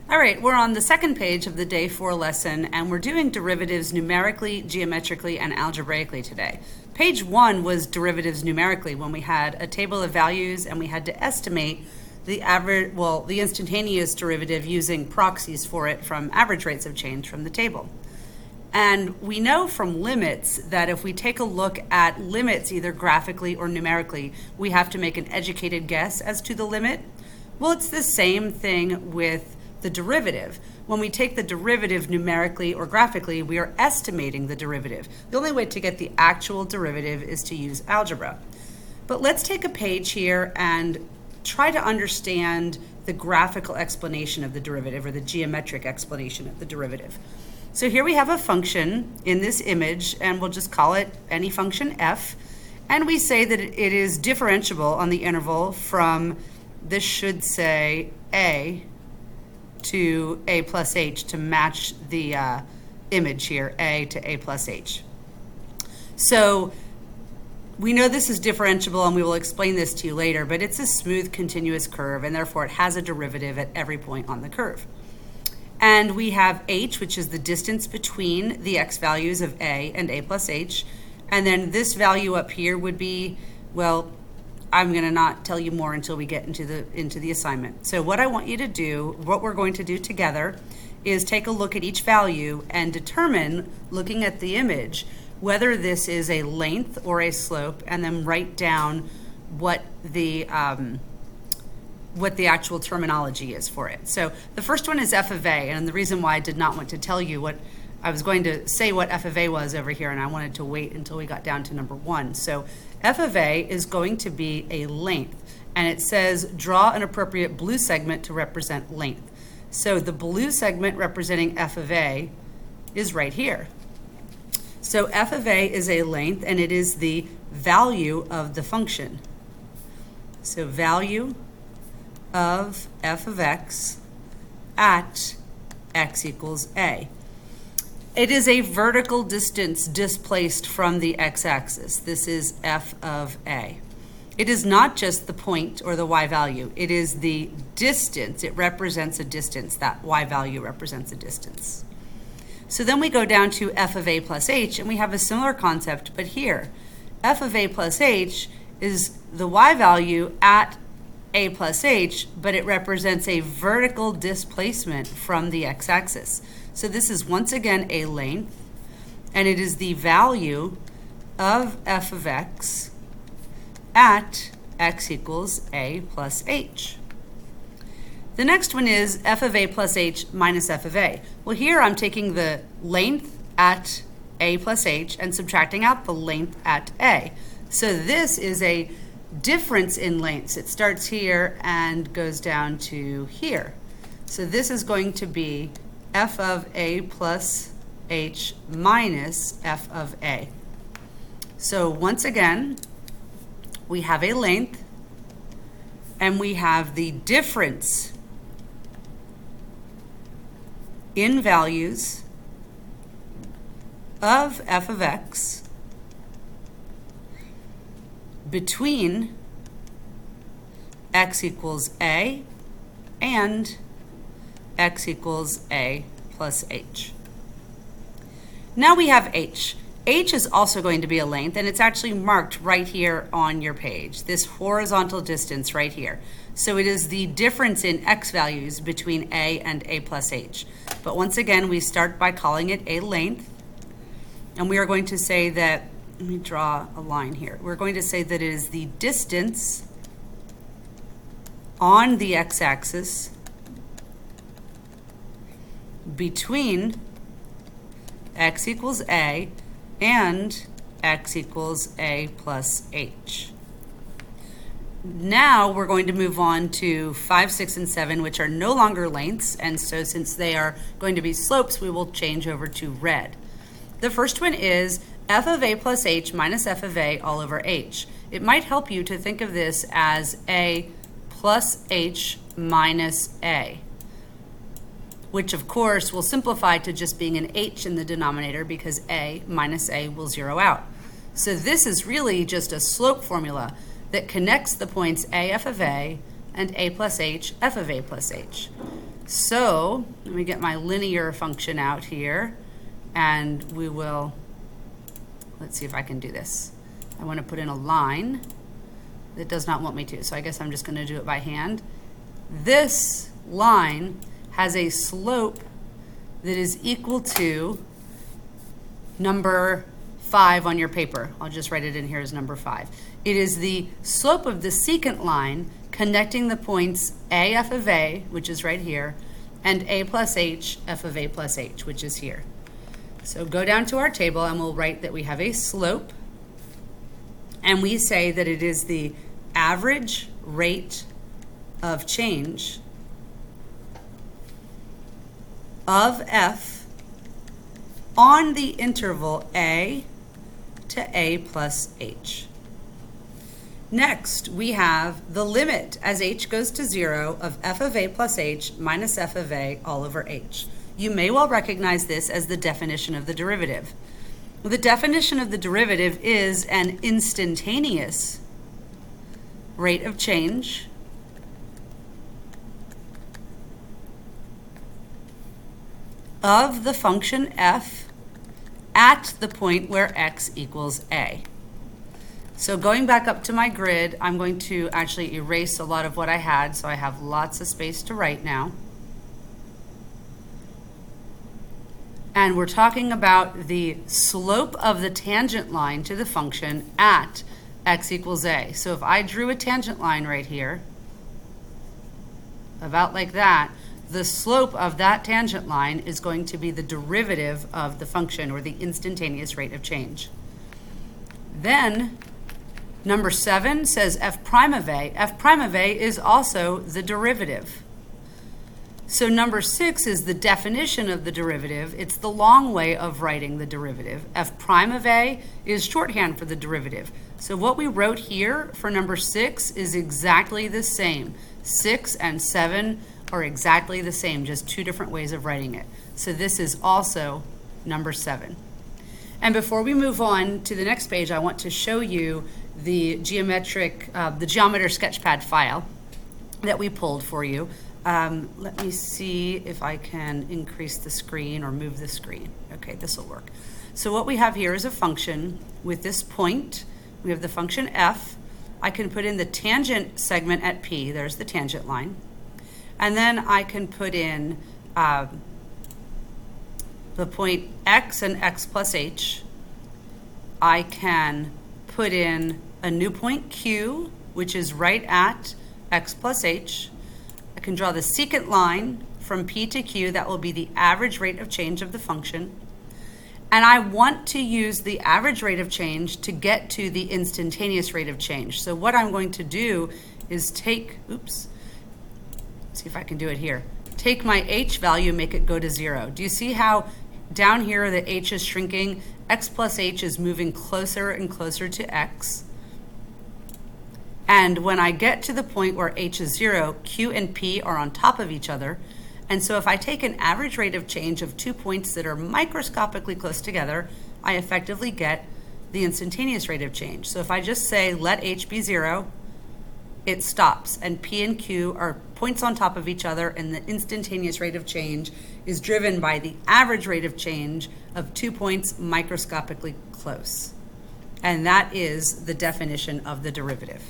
All right, we're on the second page of the day 4 lesson, and we're doing derivatives numerically, geometrically, and algebraically today. Page 1 was derivatives numerically when we had a table of values and we had to estimate the the instantaneous derivative using proxies for it from average rates of change from the table. And we know from limits that if we take a look at limits either graphically or numerically, we have to make an educated guess as to the limit. Well, it's the same thing with the derivative. When we take the derivative numerically or graphically, we are estimating the derivative. The only way to get the actual derivative is to use algebra. But let's take a page here and try to understand the graphical explanation of the derivative, or the geometric explanation of the derivative. So here we have a function in this image, and we'll just call it any function f, and we say that it is differentiable on the interval from, this should say a to a plus h to match the image here, a to a plus h. So we know this is differentiable, and we will explain this to you later, but it's a smooth continuous curve, and therefore it has a derivative at every point on the curve. And we have h, which is the distance between the x values of a and a plus h, and then this value up here would be, well, I'm going to not tell you more until we get into the assignment. So what I want you to do, what we're going to do together, is take a look at each value and determine, looking at the image, whether this is a length or a slope, and then write down what the actual terminology is for it. So the first one is f of a, and the reason why I did not want to tell you what, I was going to say what f of a was over here, and I wanted to wait until we got down to number 1. So f of a is going to be a length, and it says draw an appropriate blue segment to represent length. So the blue segment representing f of a is right here. So f of a is a length, and it is the value of the function. So value of f of x at x equals a. It is a vertical distance displaced from the x-axis. This is f of a. It is not just the point or the y value. It is the distance. It represents a distance. That y value represents a distance. So then we go down to f of a plus h, and we have a similar concept, but here, f of a plus h is the y value at a plus h, but it represents a vertical displacement from the x-axis. So this is once again a length, and it is the value of f of x at x equals a plus h. The next one is f of a plus h minus f of a. Well, here I'm taking the length at a plus h and subtracting out the length at a. So this is a difference in lengths. It starts here and goes down to here. So this is going to be f of a plus h minus f of a. So once again, we have a length, and we have the difference in values of f of x between x equals a and x equals a plus h. Now we have h. H is also going to be a length, and it's actually marked right here on your page, this horizontal distance right here. So it is the difference in x values between a and a plus h. But once again, we start by calling it a length, and we are going to say that, let me draw a line here. We're going to say that it is the distance on the x-axis between x equals a and x equals a plus h. Now we're going to move on to 5, 6, and 7, which are no longer lengths, and so since they are going to be slopes, we will change over to red. The first one is f of a plus h minus f of a all over h. It might help you to think of this as a plus h minus a, which of course will simplify to just being an h in the denominator because a minus a will zero out. So this is really just a slope formula that connects the points a f of a and a plus h f of a plus h. So let me get my linear function out here, and we will, let's see if I can do this. I want to put in a line. It does not want me to, so I guess I'm just going to do it by hand. This line has a slope that is equal to number 5 on your paper. I'll just write it in here as number 5. It is the slope of the secant line connecting the points a f of a, which is right here, and a plus h f of a plus h, which is here. So go down to our table and we'll write that we have a slope, and we say that it is the average rate of change of f on the interval a to a plus h. Next, we have the limit as h goes to 0 of f of a plus h minus f of a all over h. You may well recognize this as the definition of the derivative. The definition of the derivative is an instantaneous rate of change of the function f at the point where x equals a. So going back up to my grid, I'm going to actually erase a lot of what I had, so I have lots of space to write now. And we're talking about the slope of the tangent line to the function at x equals a. So if I drew a tangent line right here, about like that, the slope of that tangent line is going to be the derivative of the function, or the instantaneous rate of change. Then number 7 says f prime of a. F prime of a is also the derivative. So number 6 is the definition of the derivative. It's the long way of writing the derivative. F prime of a is shorthand for the derivative. So what we wrote here for number 6 is exactly the same. 6 and 7 are exactly the same, just two different ways of writing it. So this is also number 7. And before we move on to the next page, I want to show you the Geometer Sketchpad file that we pulled for you. Let me see if I can increase the screen or move the screen. Okay, this will work. So what we have here is a function with this point. We have the function f. I can put in the tangent segment at P. There's the tangent line. And then I can put in the point x and x plus h. I can put in a new point q, which is right at x plus h. I can draw the secant line from P to Q. That will be the average rate of change of the function. And I want to use the average rate of change to get to the instantaneous rate of change. So what I'm going to do is take, see if I can do it here. Take my h value, make it go to 0. Do you see how down here the h is shrinking? X plus h is moving closer and closer to x. And when I get to the point where h is 0, q and p are on top of each other. And so if I take an average rate of change of 2 points that are microscopically close together, I effectively get the instantaneous rate of change. So if I just say let h be 0, it stops, and P and Q are points on top of each other, and the instantaneous rate of change is driven by the average rate of change of 2 points microscopically close. And that is the definition of the derivative.